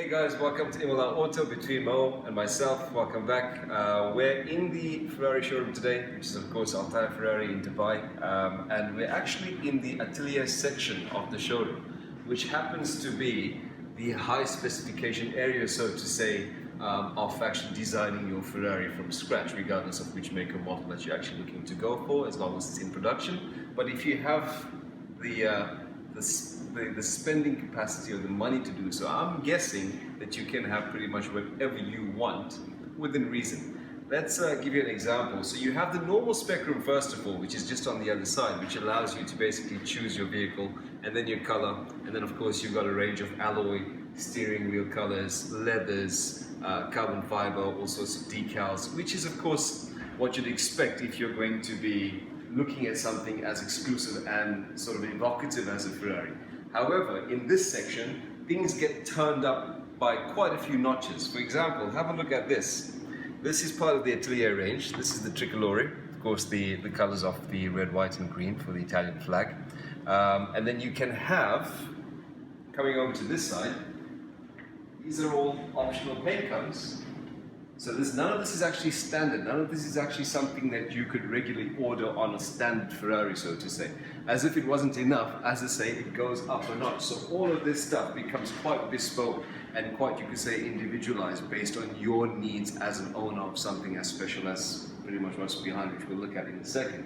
Hey guys, welcome to Imola Auto between Mo and myself. Welcome back. We're in the Ferrari showroom today, which is of course Atelier Ferrari in Dubai, and we're actually in the Atelier section of the showroom, which happens to be the high specification area, so to say, of actually designing your Ferrari from scratch, regardless of which make or model that you're actually looking to go for, as long as it's in production. But if you have the spending capacity or the money to do so, I'm guessing that you can have pretty much whatever you want within reason. Let's give you an example. So you have the normal spectrum first of all, which is just on the other side, which allows you to basically choose your vehicle and then your color, and then of course you've got a range of alloy, steering wheel colors, leathers, carbon fiber, all sorts of decals, which is of course what you'd expect if you're going to be looking at something as exclusive and sort of evocative as a Ferrari. However, in this section, things get turned up by quite a few notches. For example, have a look at this. This is part of the Atelier range. This is the tricolore, of course the colors of the red, white and green for the Italian flag. And then you can have, coming over to this side, these are all optional paint colors. So none of this is actually standard, none of this is actually something that you could regularly order on a standard Ferrari, so to say. As if it wasn't enough, as I say, it goes up a notch. So all of this stuff becomes quite bespoke and quite, you could say, individualized based on your needs as an owner of something as special as pretty much what's behind, which we'll look at in a second.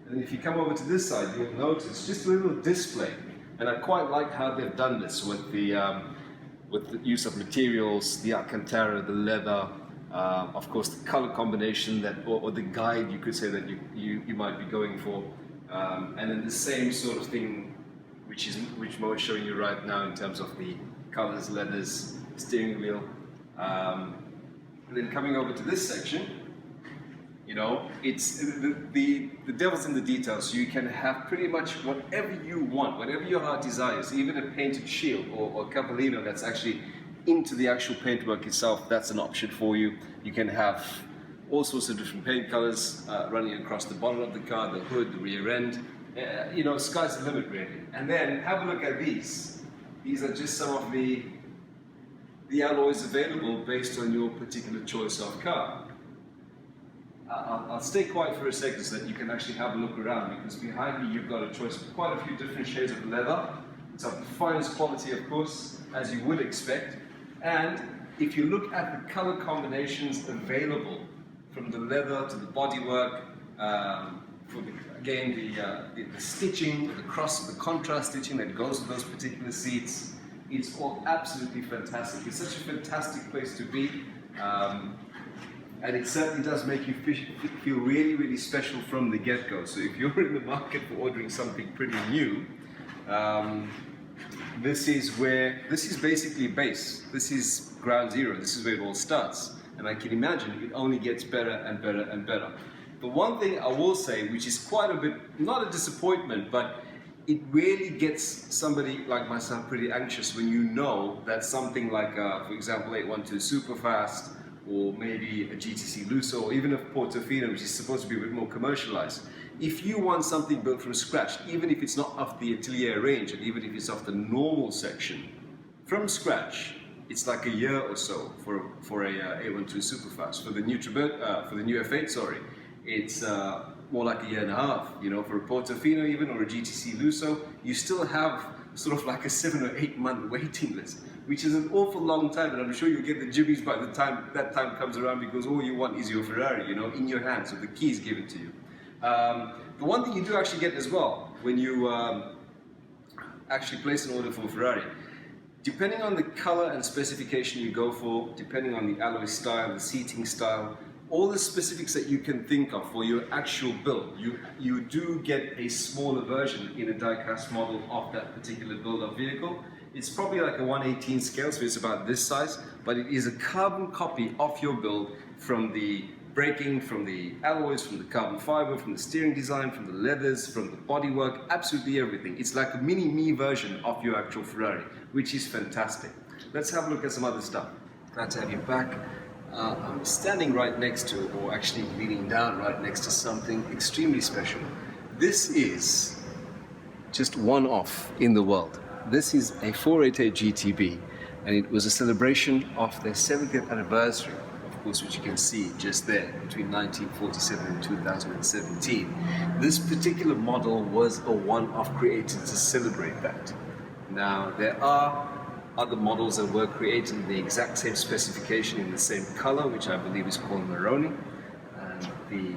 And if you come over to this side, you'll notice just a little display. And I quite like how they've done this with the use of materials, the Alcantara, the leather, of course the color combination that, or the guide you could say that you might be going for, and then the same sort of thing which Mo is showing you right now in terms of the colors, leathers, steering wheel, and then coming over to this section, you know, it's the devil's in the details. So you can have pretty much whatever you want, whatever your heart desires, even a painted shield or Cavallino that's actually into the actual paintwork itself. That's an option for you. You can have all sorts of different paint colors running across the bottom of the car, the hood, the rear end. You know, sky's the limit really. And then have a look at these. These are just some of the alloys available based on your particular choice of car. I'll stay quiet for a second so that you can actually have a look around, because behind me you've got a choice of quite a few different shades of leather. It's of the finest quality, of course, as you would expect. And if you look at the color combinations available, from the leather to the bodywork, for the stitching, the contrast stitching that goes with those particular seats, it's all absolutely fantastic. It's such a fantastic place to be, and it certainly does make you feel really, really special from the get-go. So if you're in the market for ordering something pretty new, this is basically base. This is ground zero. This is where it all starts. And I can imagine it only gets better and better and better. The one thing I will say, which is quite a bit, not a disappointment, but it really gets somebody like myself pretty anxious when you know that something like, for example, 812 Superfast, or maybe a GTC Lusso, or even a Portofino, which is supposed to be a bit more commercialized. If you want something built from scratch, even if it's not off the Atelier range, and even if it's off the normal section, from scratch, it's like a year or so for a 812 Superfast. For the new F8, sorry, it's more like a year and a half. You know, for a Portofino even, or a GTC Lusso, you still have sort of like a 7 or 8 month waiting list, which is an awful long time, and I'm sure you'll get the jibbies by the time that time comes around, because all you want is your Ferrari, you know, in your hands, with the keys given to you. The one thing you do actually get as well, when you actually place an order for a Ferrari, depending on the color and specification you go for, depending on the alloy style, the seating style, all the specifics that you can think of for your actual build, you do get a smaller version in a die-cast model of that particular build of vehicle. It's probably like a 1/18 scale, so it's about this size, but it is a carbon copy of your build, from the braking, from the alloys, from the carbon fiber, from the steering design, from the leathers, from the bodywork, absolutely everything. It's like a mini-me version of your actual Ferrari, which is fantastic. Let's have a look at some other stuff. Glad to have you back. I'm standing right next to, or actually leaning down right next to, something extremely special. This is just one off in the world. This is a 488 GTB and it was a celebration of their 70th anniversary, of course, which you can see just there, between 1947 and 2017. This particular model was a one-off created to celebrate that. Now, there are other models that were created in the exact same specification in the same color, which I believe is called Maroni, and the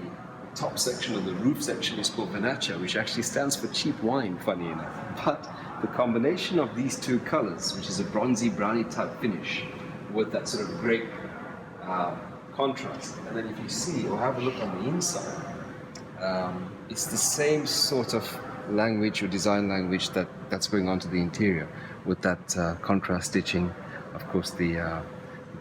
top section or the roof section is called Vernaccia, which actually stands for cheap wine, funny enough. But the combination of these two colors, which is a bronzy brownie type finish with that sort of grape contrast, and then if you see or have a look on the inside, it's the same sort of language or design language that's going on to the interior with that contrast stitching, of course the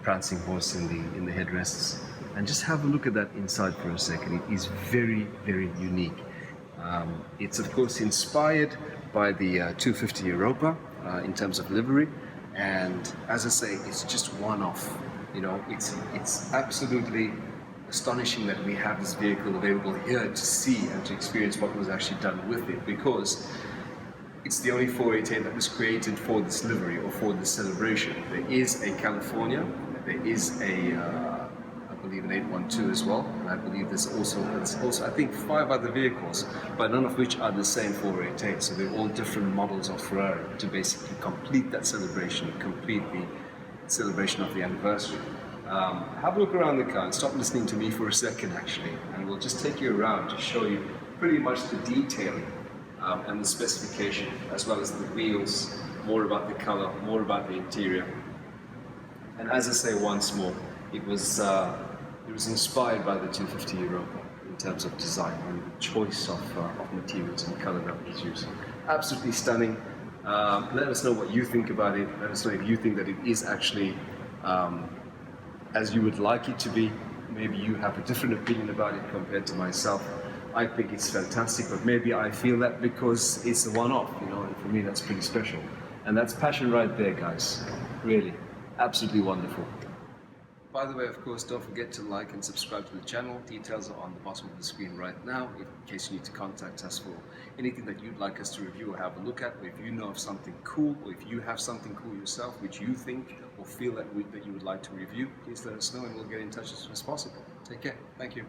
prancing horse in the headrests. And just have a look at that inside for a second. It is very, very unique. It's of course inspired by the 250 Europa in terms of livery, and as I say, it's just one-off. You know, it's absolutely astonishing that we have this vehicle available here to see and to experience what was actually done with it, because it's the only 488 that was created for this livery or for this celebration. There is a California, there is I believe an 812 as well, and I believe there's also I think 5 other vehicles, but none of which are the same 488. So they're all different models of Ferrari to basically complete that celebration, complete the celebration of the anniversary. Have a look around the car and stop listening to me for a second actually, and we'll just take you around to show you pretty much the detailing and the specification, as well as the wheels, more about the color, more about the interior. And as I say once more, it was inspired by the 250 Europa in terms of design and the choice of materials and color that was used. Absolutely stunning. Let us know what you think about it. Let us know if you think that it is actually as you would like it to be. Maybe you have a different opinion about it compared to myself. I think it's fantastic, but maybe I feel that because it's a one-off, you know, and for me that's pretty special. And that's passion right there, guys. Really, absolutely wonderful. By the way, of course, don't forget to like and subscribe to the channel. Details are on the bottom of the screen right now, in case you need to contact us for anything that you'd like us to review or have a look at, or if you know of something cool, or if you have something cool yourself which you think or feel that you would like to review, please let us know and we'll get in touch as soon as possible. Take care. Thank you.